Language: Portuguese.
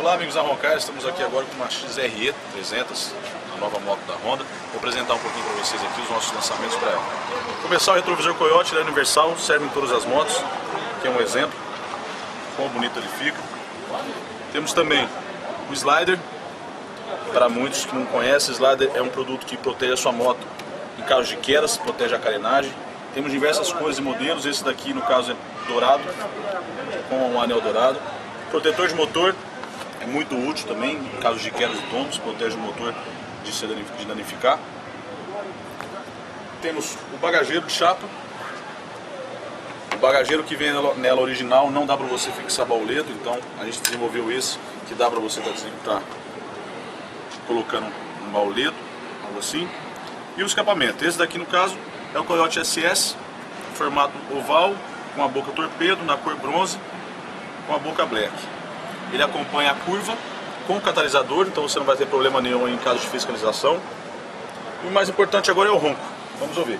Olá amigos da Roncar, estamos aqui agora com uma XRE 300, a nova moto da Honda. Vou apresentar um pouquinho para vocês aqui os nossos lançamentos para ela. Começar o retrovisor Coyote, ele é universal, serve em todas as motos, que é um exemplo, quão bonito ele fica. Temos também o Slider, para muitos que não conhecem, o Slider é um produto que protege a sua moto em caso de quedas, protege a carenagem. Temos diversas cores e modelos, esse daqui no caso é dourado, com um anel dourado. Protetor de motor é muito útil também, em caso de quedas e tombos, protege o motor de danificar. Temos o bagageiro de chapa. O bagageiro que vem nela original não dá para você fixar bauleto, então a gente desenvolveu esse que dá para você estar colocando um bauleto, algo assim. E o escapamento, esse daqui no caso é o Coyote SS, formato oval, com a boca torpedo, na cor bronze, com a boca black. Ele acompanha a curva com o catalisador, então você não vai ter problema nenhum em caso de fiscalização. E o mais importante agora é o ronco. Vamos ouvir.